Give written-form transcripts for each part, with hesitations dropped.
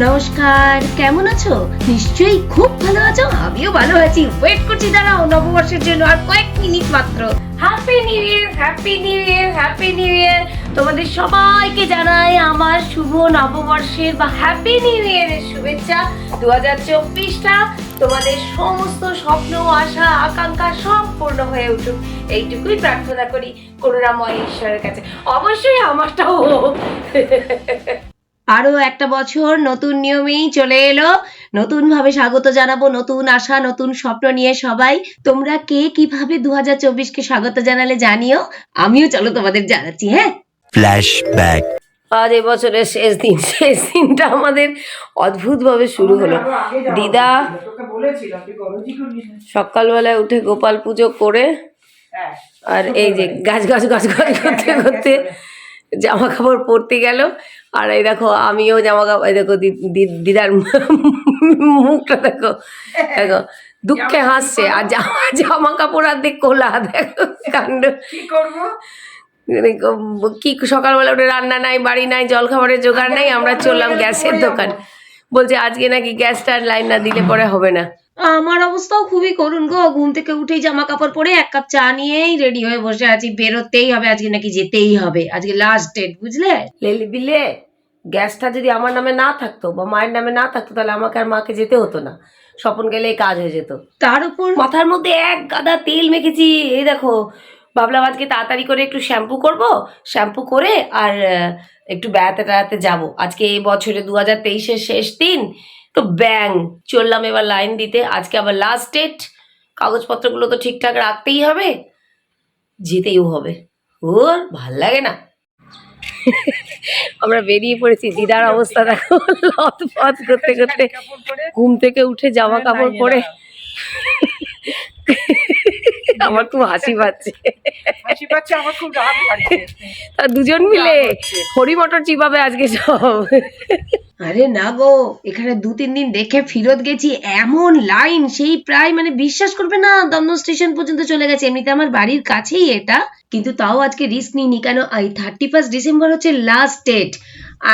নমস্কার, কেমন আছো? নিশ্চয়ই খুব ভালো আছো। আমিও ভালো আছি। ওয়েট করছি দাঁড়াও নববর্ষের জন্য আর কয়েক মিনিট মাত্র। Happy new year, happy new year, happy new year. তোমাদের সবাইকে জানাই আমার শুভ নববর্ষের বা হ্যাপি নিউ ইয়ারের শুভেচ্ছা। 2024টা তোমাদের সমস্ত স্বপ্ন, আশা, আকাঙ্ক্ষা সব পূর্ণ হয়ে উঠুক, এইটুকুই প্রার্থনা করি করুণাময় ঈশ্বরের কাছে। অবশ্যই আমারটাও। আরো একটা বছর নতুন নিয়মেই চলে এলো, নতুন ভাবে স্বাগত জানাবো, নতুন আশা, নতুন স্বপ্ন নিয়ে সবাই। তোমরা কে কিভাবে 2024কে স্বাগত জানালে জানিও, আমিও চলো তোমাদের জানাচ্ছি। হ্যাঁ, ফ্ল্যাশব্যাক। আজ এবছরের শেষ দিন, শেষ দিনটা আমাদের অদ্ভুত ভাবে শুরু হলো। দিদা সকালবেলায় উঠে গোপাল পুজো করে আর এই যে গাছ গাছ গাছ গাছ করতে করতে জামা কাপড় পরতে গেল। আর এই দেখো আমিও জামা কাপড়, এই দেখো দিদার মুখটা দেখো, দেখো দুঃখে হাসছে। আর জামা কাপড় আর দেখ কোলা, দেখো কাণ্ড। কি করবো, কি সকালবেলা উঠে রান্না নাই, বাড়ি নাই, জল খাবারের জোগাড় নাই, আমরা চললাম গ্যাসের দোকান। বলছে আজকে নাকি গ্যাসটার লাইন না দিলে পরে হবে না। আমার অবস্থাও খুবই করুণ গো। ঘুম থেকে উঠেই জামা কাপড় পরে এক কাপ চা নিয়েই রেডি হয়ে বসে আছি, বেরোতেই হবে আজকে, নাকি যেতেই হবে, আজকে লাস্ট ডেট, বুঝলে? লেলি বিলে গ্যাসটা যদি আমার নামে না থাকতো বা মায়ের নামে না থাকতো তাহলে আমাকে আর মাকে যেতে হতো না, স্বপন গেলেই কাজ হয়ে যেত। তার উপর মাথার মধ্যে এক গাদা তেল মেখেছি। এই দেখো ভাবলাম আজকে তাড়াতাড়ি করে একটু শ্যাম্পু করব, শ্যাম্পু করে আর একটু বেড়াতে টেড়াতে যাবো। আজকে এই বছরে 2023-এর শেষ দিন তো ব্যাং চললাম এবার লাইন দিতে। আজকে আবার লাস্ট ডেট, কাগজপত্রগুলো তো ঠিকঠাক রাখতেই হবে, যেতেও হবে। ওর ভাল লাগে না। আমরা বেরিয়ে পড়েছি। দিদার অবস্থা দেখো, লথপথ করতে করতে ঘুম থেকে উঠে জামা কাপড় পরে। আমার খুব হাসি পাচ্ছে, আমার খুব রাগ লাগছে। তা দুজন মিলে হরি মটর চিবাবে আজকে সব। আরে না গো, এখানে 2-3 দিন দেখে ফিরত গেছি, এমন লাইন সেই প্রায় মানে বিশ্বাস করবে না দমদম স্টেশন পর্যন্ত চলে গেছে। এমনিতে আমার বাড়ির কাছেই এটা, কিন্তু তাও আজকে রিস্ক নিইনি। কেন, এই 31 ডিসেম্বর হচ্ছে লাস্ট ডেট।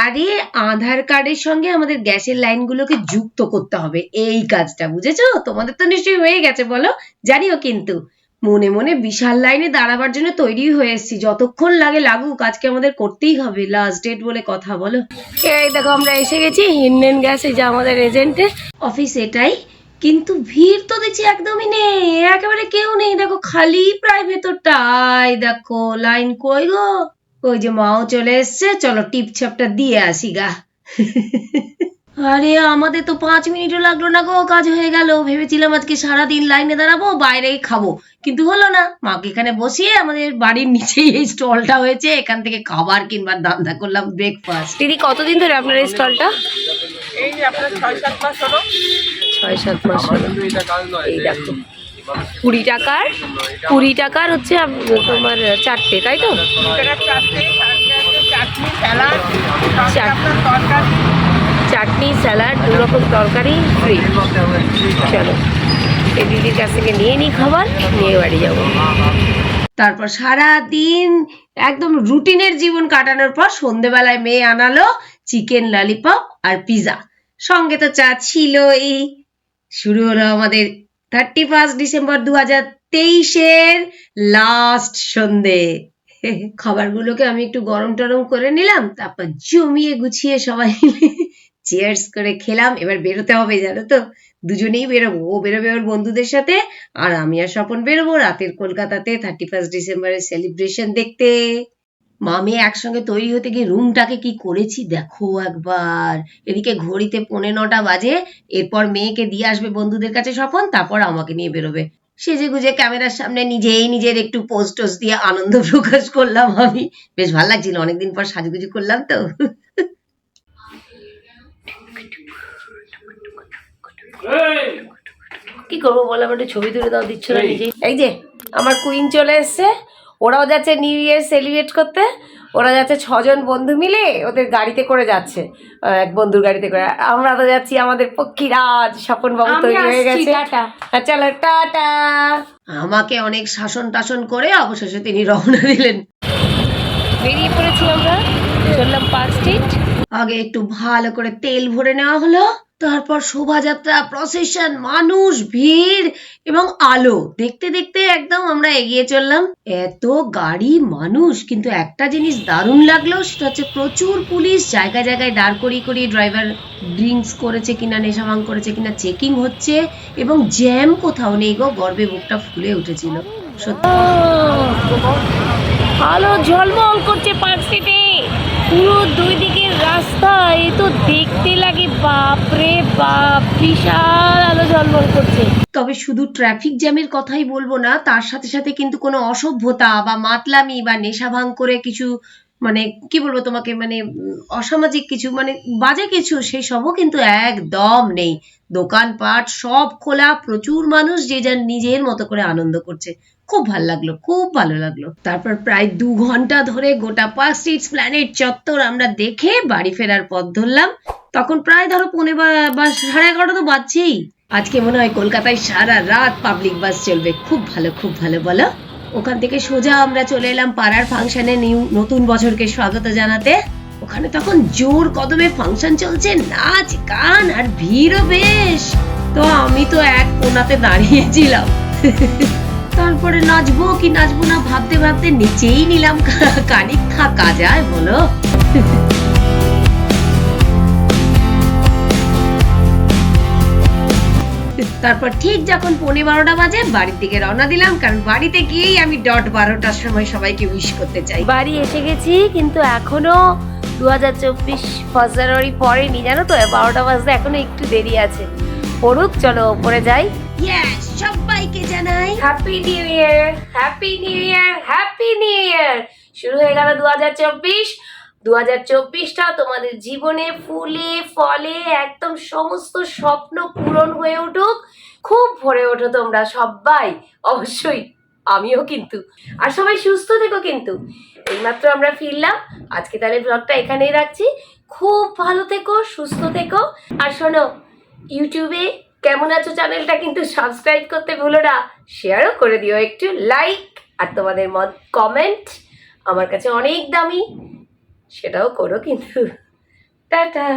আরে আধার কার্ডের সঙ্গে আমাদের গ্যাসের লাইনগুলোকে যুক্ত করতে হবে, এই কাজটা বুঝেছো? তোমাদের তো নিশ্চয়ই হয়ে গেছে বলো, জানিও। কিন্তু মনে মনে বিশাল লাইনে দাঁড়াবার জন্য তৈরি হয়ে এসেছি, যতক্ষণ লাগে লাগুক, আজকে আমাদের করতেই হবে, লাস্ট ডেট বলে কথা। বলো, এই দেখো আমরা এসে গেছি ইন্ডিয়ান গ্যাস, এই যে আমাদের এজেন্টের অফিস এটাই। কিন্তু ভিড় তো দেখছি একদমই নেই, একেবারে কেউ নেই। দেখো খালি প্রায় ভেতরটাই, দেখো লাইন কই গো? ওই যে মাও চলে এসছে, চলো টিপছাপটা দিয়ে আসি গা। আরে আমাদের তো 5 মিনিটও লাগলো না গো, কাজ হয়ে গেল। ভেবেছিলাম আজকে সারাদিন লাইনে দাঁড়াবো, বাইরেই খাবো, কিন্তু হলো না। মাকে এখানে বসিয়ে আমাদের বাড়ির নিচেই এই স্টলটা হয়েছে, এখান থেকে খাবার কিনবার ধান্দা করলাম, ব্রেকফাস্ট। দিদি কতদিন ধরে আপনার এই স্টলটা? এই আপনার 6-7 মাস হলো। 6-7 মাস হলো। এই দেখো 20 টাকার হচ্ছে তোমার 4টে, তাই তো? চাটনি, স্যালাড, 2 রকম তরকারি ফ্রি। চলো এই দিদির কাছ থেকে নিয়ে নিই খাবার, নিয়ে বাড়ি যাবো। তারপর সারা দিন একদম রুটিনের জীবন কাটানোর পর সন্ধেবেলায় মেয়ে আনালো চিকেন ললিপপ আর পিজা, সঙ্গে তো চা ছিলই। শুরু হলো আমাদের 31 ডিসেম্বর 2023-এর লাস্ট সন্ধে। খাবারগুলোকে আমি একটু গরম টরম করে নিলাম, তারপর জমিয়ে গুছিয়ে সবাই চিয়ার্স করে খেলাম। এবার বেরোতে হবে, জানো তো, দুজনেই বেরোবো। ও বেরোবে ওর বন্ধুদের সাথে, আর আমি আর স্বপন বেরোবো রাতের কলকাতাতে 31 ডিসেম্বরের সেলিব্রেশন দেখতে। মা মেয়ে একসঙ্গে তৈরি হতে গিয়ে রুমটাকে কি করেছি দেখো একবার। এদিকে ঘড়িতে 9:45 বাজে। এরপর মেয়েকে দিয়ে আসবে বন্ধুদের কাছে স্বপন, তারপর আমাকে নিয়ে বেরোবে। সেজে গুজে ক্যামেরার সামনে নিজেই নিজের একটু পোস্ট টোস্ট দিয়ে আনন্দ প্রকাশ করলাম। আমি বেশ ভালো লাগছিল, অনেকদিন পর সাজুগুজু করলাম তো। কি করবো বলো, আমার একটু ছবি তুলে দাও, দিচ্ছ না নিজেই। এই যে আমার কুইন চলে এসছে, ওরাও যাচ্ছে নিউ ইয়ার সেলিব্রেট করতে। ওরা যাচ্ছে 6 জন বন্ধু মিলে, ওদের গাড়িতে করে যাচ্ছে, এক বন্ধুর গাড়িতে করে। আমরা তো যাচ্ছি আমাদের পক্ষীরাজ, স্বপন বাবু তৈরি হয়ে গেছে। চলো টাটা। আমাকে অনেক শাসন টাসন করে অবশেষে তিনি রওনা দিলেন। বেরিয়ে পড়েছি আমরা, চললাম পার্ক স্ট্রিট। আগে একটু ভালো করে তেল ভরে নেওয়া হলো, তারপর শোভাযাত্রা, প্রসেশন, মানুষ, ভিড় এবং আলো দেখতে দেখতে একদম আমরা এগিয়ে চললাম। এত গাড়ি, মানুষ, কিন্তু একটা জিনিস দারুণ লাগলো, সেটা হচ্ছে প্রচুর পুলিশ জায়গায় জায়গায় দাঁড় করিয়ে করিয়ে ড্রাইভার ড্রিঙ্কস করেছে কিনা, নেশা ভাঙ করেছে কিনা চেকিং হচ্ছে, এবং জ্যাম কোথাও নেই গো, গর্বে বুকটা ফুলে উঠেছিল সত্যি। আলো ঝলমল করছে পার্ক স্ট্রিটে, পুরো দুই দিকের রাস্তা, এ তো দেখতে লাগে বাপরে বাপ, বিশাল আলো ঝলমল করছে। তবে শুধু ট্রাফিক জ্যামের কথাই বলবো না, তার সাথে সাথে কিন্তু কোনো অসভ্যতা বা মাতলামি বা নেশা ভাঙ করে কিছু, মানে কি বলবো তোমাকে, মানে অসামাজিক কিছু, মানে বাজে কিছু, সেই সবও কিন্তু একদম নেই। দোকানপাট সব খোলা, প্রচুর মানুষ যে যার নিজের মতো করে আনন্দ করছে। খুব ভালো লাগলো, খুব ভালো লাগলো। তারপর প্রায় 2 ঘন্টা ধরে গোটা পার্ক স্ট্রিট এসপ্ল্যানেড চত্বর আমরা দেখে বাড়ি ফেরার পথ ধরলাম। তখন প্রায় ধরো 11:15 বা 11:30 তো বাজছেই। আজকে মনে হয় কলকাতায় সারা রাত পাবলিক বাস চলবে। খুব ভালো, খুব ভালো। বলো। ওখান থেকে সোজা আমরা চলে এলাম পাড়ার ফাংশনে নতুন বছরকে স্বাগত জানাতে। ওখানে তখন জোর কদমে ফাংশন চলছে, নাচ গান আর ভিড়ও বেশ। তো আমি তো এক কোণাতে দাঁড়িয়েছিলাম। তারপরে নাচবো কি নাচবো না ভাবতে ভাবতে নিচেই নিলাম খানিক, থাকা যায় বলো। তারপর ঠিক যখন 11:15 বাজে বাড়ির দিকে রওনা দিলাম, কারণ বাড়িতে গিয়েই আমি 12:00টার সময় সবাইকে উইশ করতে চাই। বাড়ি এসে গেছি, কিন্তু এখনো 2024 ফার্স্ট জানুয়ারি পরেনি, জানো তো, 12টা বাজতে এখনো একটু দেরি আছে। পড়ুক, চলো ওপরে যাই। ইয়েস, সবাইকে জানাই happy new year, happy new year, happy new year. শুরু হয়ে গেল 2024। 2024টা তোমাদের জীবনে ফুলে ফলে একদম সমস্ত স্বপ্ন পূরণ হয়ে উঠুক। খুব ভরে ওঠো তোমরা সবাই, অবশ্যই আমিও কিন্তু। আর সবাই সুস্থ থেকো কিন্তু। এইমাত্র আমরা ফিরলাম, আজকে তাহলে ব্লগটা এখানেই রাখছি। খুব ভালো থেকো, সুস্থ থেকো। আর শোনো, ইউটিউবে কেমন আছো চ্যানেলটা কিন্তু সাবস্ক্রাইব করতে ভুলো না, শেয়ারও করে দিও, একটু লাইক আর তোমাদের মত কমেন্ট আমার কাছে অনেক দামি, সেটাও করো কিন্তু। টাটা।